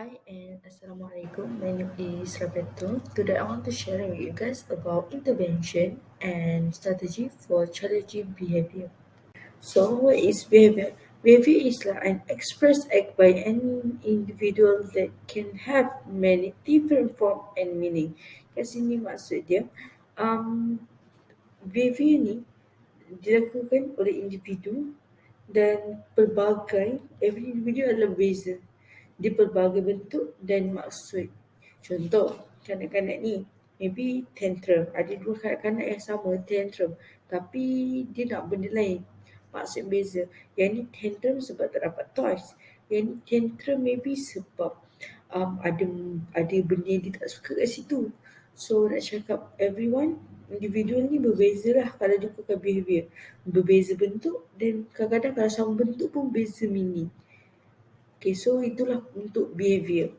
Hi and Assalamualaikum. My name is Rabeto. Today I want to share with you guys about intervention and strategy for challenging behavior. So, what is behavior? Behavior is like an express act by any individual that can have many different form and meaning. Kat sini maksud dia, um, behavior ni dilakukan oleh individu dan pelbagai every individu adalah beza di pelbagai bentuk dan maksud. Contoh, kanak-kanak ni maybe tantrum. Ada dua kanak-kanak yang sama tantrum tapi dia nak benda lain. Maksud beza. Yang ni tantrum sebab tak dapat toys. Yang ni tantrum maybe sebab ada benda yang dia tak suka kat situ. So nak cakap everyone individual ni berbeza lah kalau dia lakukan behavior. Berbeza bentuk dan kadang-kadang kalau sama bentuk pun beza meaning. Okay, so itulah untuk behavior.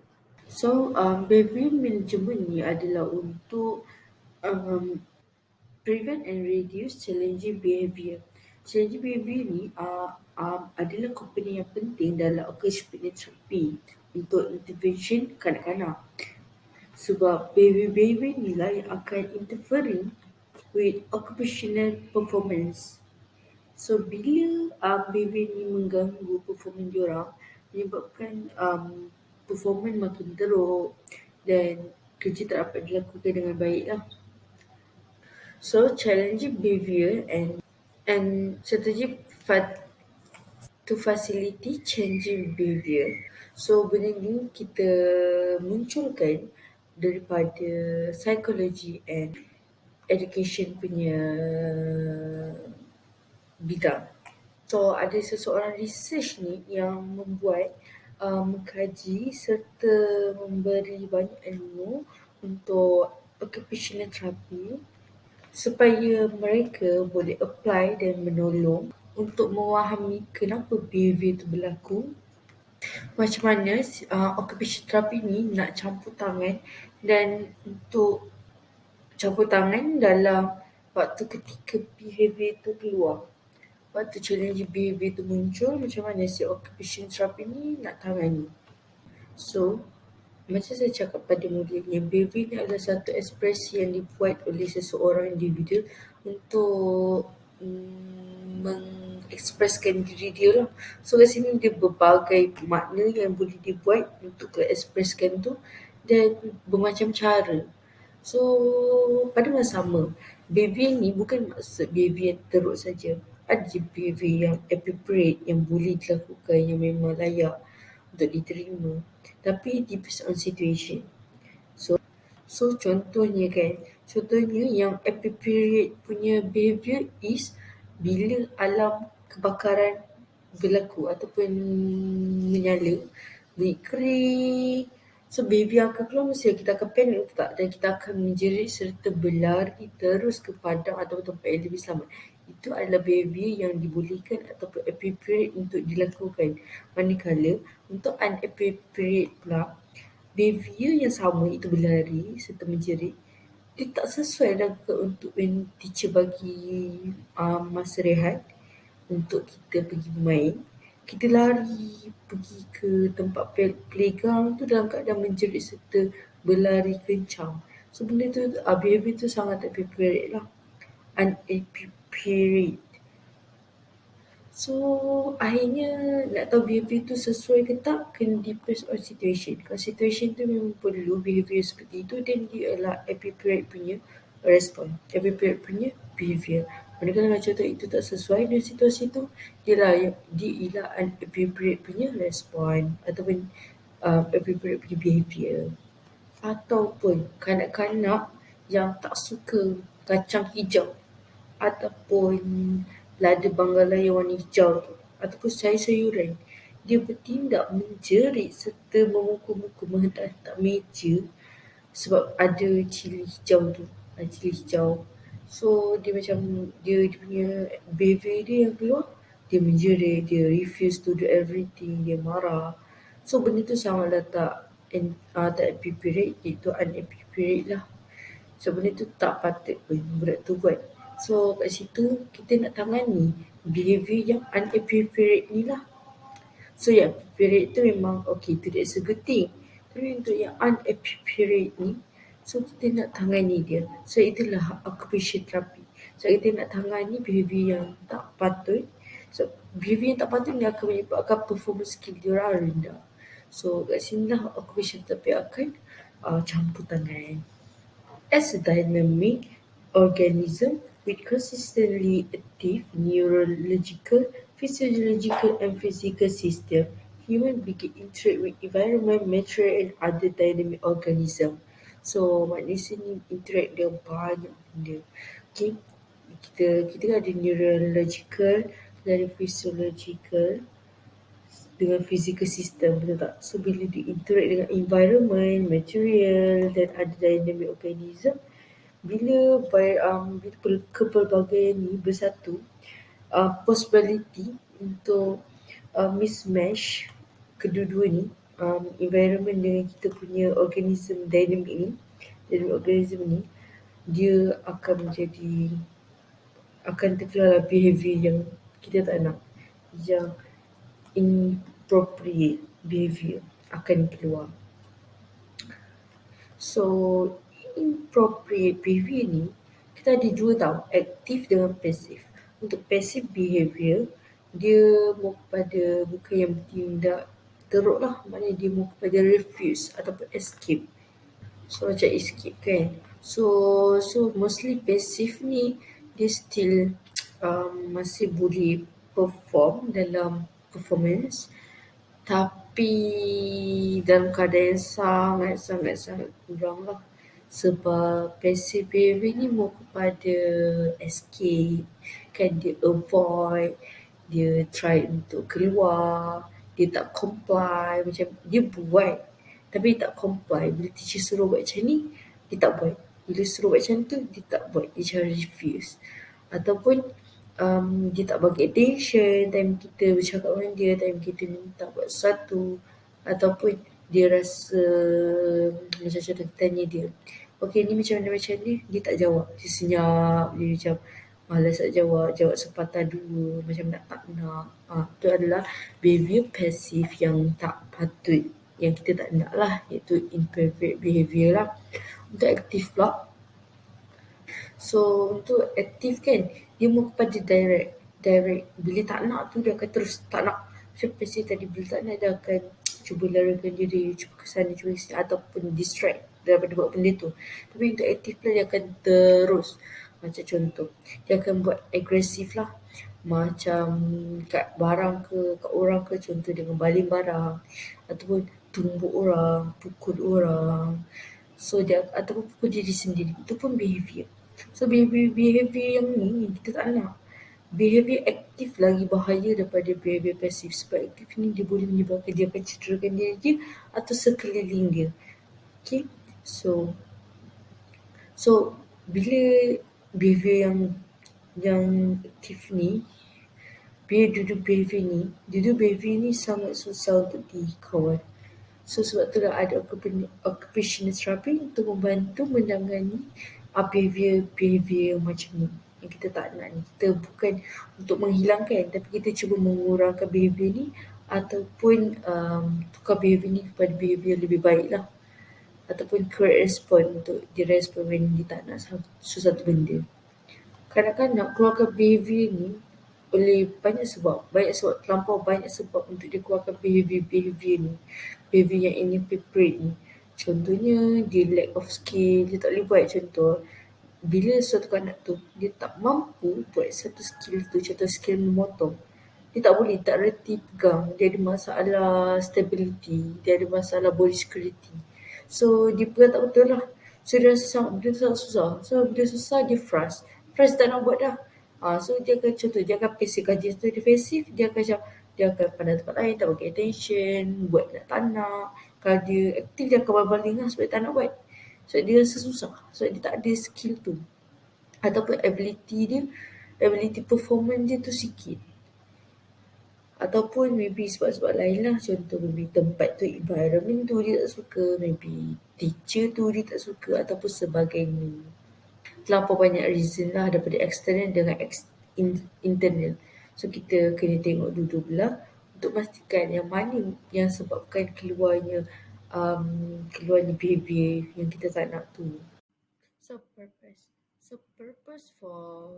So, behavior management ni adalah untuk um, prevent and reduce challenging behavior. Challenging behavior ni adalah komponen yang penting dalam occupational therapy untuk intervention kanak-kanak. Sebab behavior ni lah yang akan interfering with occupational performance. So bila behavior ni mengganggu performance diorang, menyebabkan performance makin teruk dan kerja tak dapat dilakukan dengan baik lah. So challenging behavior and strategy to facilitate changing behavior. So benda ni kita munculkan daripada psikologi and education punya bidang. So ada seseorang research ni yang membuat mengkaji serta memberi banyak ilmu untuk occupational therapy supaya mereka boleh apply dan menolong untuk memahami kenapa behavior itu berlaku, macam mana occupational therapy ni nak campur tangan dan untuk campur tangan dalam waktu ketika behavior itu keluar. Waktu challenging behavior itu muncul, macam mana si occupational therapy ni nak tangani. So, macam saya cakap pada mulanya, behavior ni adalah satu ekspresi yang dibuat oleh seseorang individu untuk mengekspreskan diri dia lah. So kat sini dia berbagai makna yang boleh dibuat untuk ekspreskan tu dan bermacam cara. So pada masa sama, behavior ni bukan maksud behavior yang teruk saja. Ada je behavior yang appropriate, yang boleh dilakukan, yang memang layak untuk diterima. Tapi depends on situation. So contohnya yang appropriate punya behavior is bila alam kebakaran berlaku ataupun menyala, bunyi kering. So behavior akan keluar mesti kita akan panik tak, dan kita akan menjerit serta berlari terus ke padang atau tempat yang lebih selamat. Itu adalah behavior yang dibolehkan ataupun appropriate untuk dilakukan. Manakala untuk unappropriate pula, behavior yang sama itu berlari serta menjerit, dia tak sesuai untuk when teacher bagi masa rehat untuk kita pergi bermain. Kita lari pergi ke tempat playground tu dalam keadaan menjerit serta berlari kencang. So benda tu, behavior tu sangat appropriate lah. Unappropriate. So akhirnya nak tahu behavior tu sesuai ke tak, kena depends on situation. Kalau situation tu memang perlu behavior seperti itu, then dia adalah appropriate punya respon, appropriate punya behavior. Manakala contoh itu tak sesuai dengan situasi tu, dia ialah unappropriate punya respon ataupun appropriate punya behavior. Ataupun kanak-kanak yang tak suka kacang hijau ataupun lada Bangladesh warna hijau tu, ataupun sayur-sayuran, dia bertindak menjerit serta memukul-mukul, menghentak-hentak meja sebab ada cili hijau tu, cili hijau. So dia punya behavior dia yang keluar, dia menjerit, dia refuse to do everything, dia marah. So benda tu sangatlah tak appropriate, itu unappropriate lah. So benda tu tak patut pun budak tu buat. So kat situ kita nak tangani behavior yang unappropriate ni lah. So yang appropriate tu memang okay, tu that's a good thing. Tapi untuk yang unappropriate ni, so kita nak tangani dia. So itulah occupation therapy. So kita nak tangani behaviour yang tak patut. So behaviour yang tak patut ni akan menyebabkan performance skill dia orang rendah. So kat sini lah occupation therapy akan campur tangan. As a dynamic organism with consistently active neurological, physiological and physical system, human being interact with environment, material and other dynamic organism. So manusia ni interact dengan banyak benda. Okay. Kita ada neurological, kita ada physiological dengan physical system, betul tak? So bila dia interact dengan environment, material dan ada dynamic organism, bila kepelbagaian ni bersatu, possibility untuk mismatch kedua-dua ni, environment dengan kita punya organism dynamic organism ni, dia akan terkeluar behaviour yang kita tak nak, yang inappropriate behaviour akan keluar. So inappropriate behaviour ni kita ada dua tau, aktif dengan pasif. Untuk passive behaviour, dia mau kepada bukan yang bertindak teruk lah, maknanya dia mau kepada refuse ataupun escape. So macam escape kan. So mostly passive ni dia still masih boleh perform dalam performance, tapi dalam keadaan yang sangat kurang lah. Sebab passive behaviour ni mau kepada escape, kan, dia avoid, dia try untuk keluar, dia tak comply, macam dia buat tapi dia tak comply. Bila teacher suruh buat macam ni, dia tak buat. Bila suruh buat macam tu, dia tak buat, dia macam refuse. Ataupun dia tak bagi attention time kita bercakap dengan dia, time kita minta buat sesuatu. Ataupun dia rasa macam contoh kita tanya dia, okay ni macam mana dia tak jawab, dia senyap, dia macam malas nak jawab sepatah dua, macam tak nak. Itu adalah behaviour pasif yang tak patut, yang kita tak nak lah, iaitu inappropriate behaviour lah. Untuk aktif pula, so untuk aktif kan, dia mau kepada direct. Bila tak nak tu dia akan terus tak nak. Macam pasif tadi, bila tak nak dia akan cuba larakan diri, cuba ke sana, cuba ke sini, ataupun distract daripada buat benda tu. Tapi untuk aktif pula dia akan terus, macam contoh, dia akan buat agresif lah, macam kat barang ke, kat orang ke, contoh dengan baling barang, ataupun tumbuk orang, pukul orang. So dia ataupun pukul diri sendiri, itu pun behaviour. So behaviour yang ni kita tak nak. Behaviour aktif lagi bahaya daripada behaviour pasif, sebab aktif ni dia boleh menyebabkan dia akan cederakan diri dia atau sekeliling dia. Okay, so bila behaviour yang aktif ni, duduk behaviour ni sangat susah untuk dikawal. So sebab itulah ada occupational therapy untuk membantu menangani behaviour macam ni yang kita tak nak ni. Kita bukan untuk menghilangkan, tapi kita cuba mengurangkan behaviour ni, ataupun tukar behaviour ni kepada behaviour lebih baik lah, ataupun correct response untuk direspon when dia tak nak sesuatu benda. Kadang-kadang nak keluarkan behaviour ni oleh banyak sebab, terlampau banyak sebab untuk dia keluarkan behaviour ni, behaviour yang inappropriate ni. Contohnya dia lack of skill, dia tak boleh buat. Contoh, bila suatu anak tu dia tak mampu buat satu skill tu, contoh skill memotong, dia tak boleh, tak reti pegang, dia ada masalah stability, dia ada masalah body security. So dia pegang tak betul lah. So dia rasa benda tu sangat susah. So bila susah dia frust tak nak buat dah. So dia akan dia akan pasif. Kajian tu defensif, dia akan pandang tempat lain, tak bagi attention, buat tak nak. Kalau dia aktif, dia akan baling lah sebab dia tak nak buat. Sebab dia rasa susah, sebab dia tak ada skill tu, ataupun ability performance dia tu sikit. Ataupun maybe sebab-sebab lain lah. Contoh maybe tempat tu, environment tu dia tak suka, maybe teacher tu dia tak suka, ataupun sebagainya. Terlampau banyak reason lah daripada external dengan internal. So kita kena tengok dua-dua belah untuk pastikan yang mana yang sebabkan keluarnya keluarnya behavior yang kita tak nak tu. So purpose. So purpose for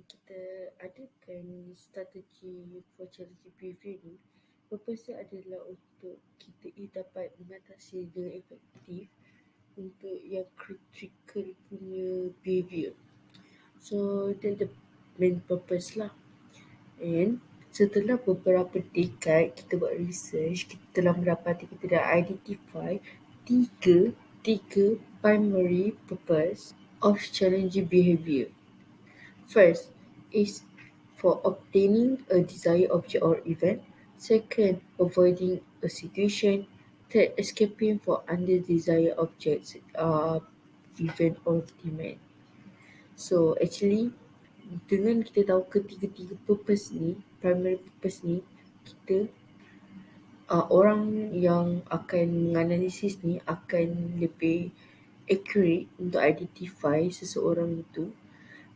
kita adakan strategi for challenging behavior ni. Purpose dia adalah untuk kita dapat mengatasi dengan efektif untuk yang critical punya behavior. So dia the main purpose lah. And setelah beberapa dekad kita buat research, kita telah mendapati, kita dah identify tiga primary purpose of challenging behavior. First is for obtaining a desired object or event. Second, avoiding a situation. Third, escaping for undesired objects, event or demand. So actually, dengan kita tahu ketiga-tiga purpose ni, primary purpose ni, kita orang yang akan menganalisis ni akan lebih accurate untuk identify seseorang itu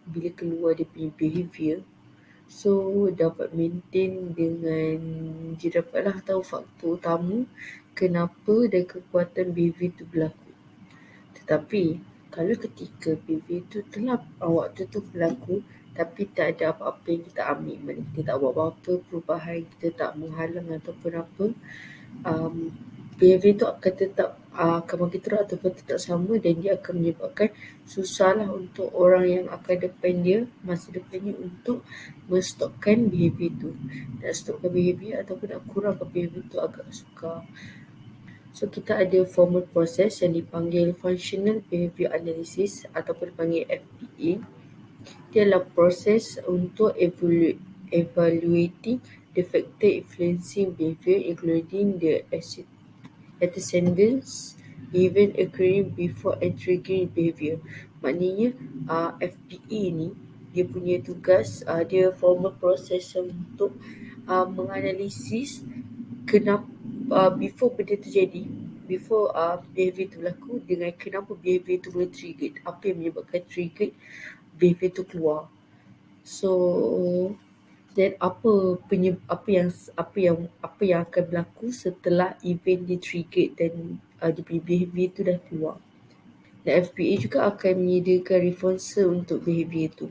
bila keluar dia punya behaviour. So dapat maintain dengan dia dapatlah tahu faktor utama kenapa dan kekuatan behaviour itu berlaku. Tetapi kalau ketika behaviour itu telah waktu tu berlaku tapi tak ada apa-apa yang kita ambil, maknanya kita tak buat apa-apa perubahan, kita tak menghalang ataupun apa, behaviour itu akan tetap akan makin teruk ataupun tetap sama, dan dia akan menyebabkan susahlah untuk orang yang akan depan dia, masa depannya, untuk menstopkan behaviour itu. Nak stopkan behaviour ataupun nak kurangkan behaviour itu agak sukar. So kita ada formal process yang dipanggil Functional Behaviour Analysis ataupun dipanggil FBA. Dia adalah proses untuk evaluating the factor influencing behaviour, including the antecedents event occurring before and triggering behaviour. Maknanya FBA ni dia punya tugas, dia formal process untuk menganalisis kenapa before benda terjadi, before behaviour tu berlaku, dengan kenapa behaviour tu boleh trigger, apa yang menyebabkan trigger behaviour tu keluar. So then apa yang akan berlaku setelah event dia trigger dan dia punya behaviour tu dah keluar. Dan FBA juga akan menyediakan references untuk behaviour tu.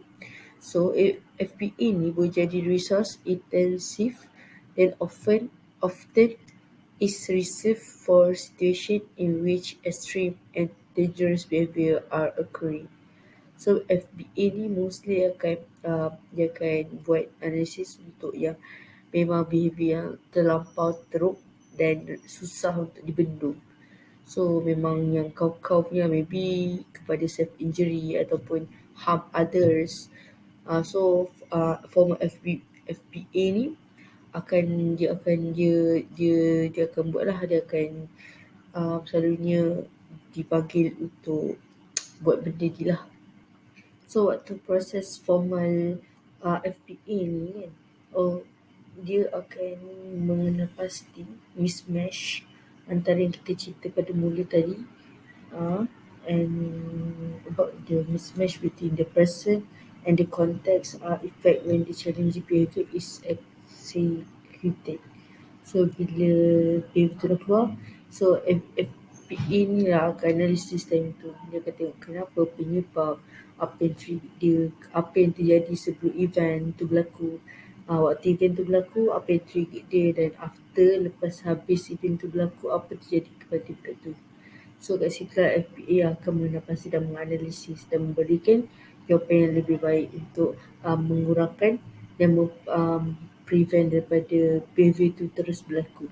So FBA ni boleh jadi resource intensive dan often is reserved for situation in which extreme and dangerous behaviour are occurring. So FBA ni mostly dia akan buat analisis untuk yang memang behaviour yang terlampau teruk dan susah untuk dibendung. So memang yang kau punya maybe kepada self injury ataupun harm others. So former FBA ni dia akan buatlah, dia akan selalunya dipanggil untuk buat benda ni lah. So waktu proses formal FPA ni kan, dia akan mengenal pasti mismatch antara yang kita cerita pada mula tadi, and about the mismatch between the person and the context effect when the challenging behaviour is executed. So bila behaviour tu dah keluar, so FPA ni lah akan analisis time tu. Dia akan tengok kenapa penyebab, apa yang trigger dia, apa yang terjadi sebelum event tu berlaku, waktu event tu berlaku, apa yang trigger dia, dan after, lepas habis event tu berlaku, apa terjadi kepada budak tu. So kat situ lah FPA akan menapasi dan menganalisis dan memberikan jawapan yang lebih baik untuk mengurangkan dan prevent daripada behaviour itu terus berlaku.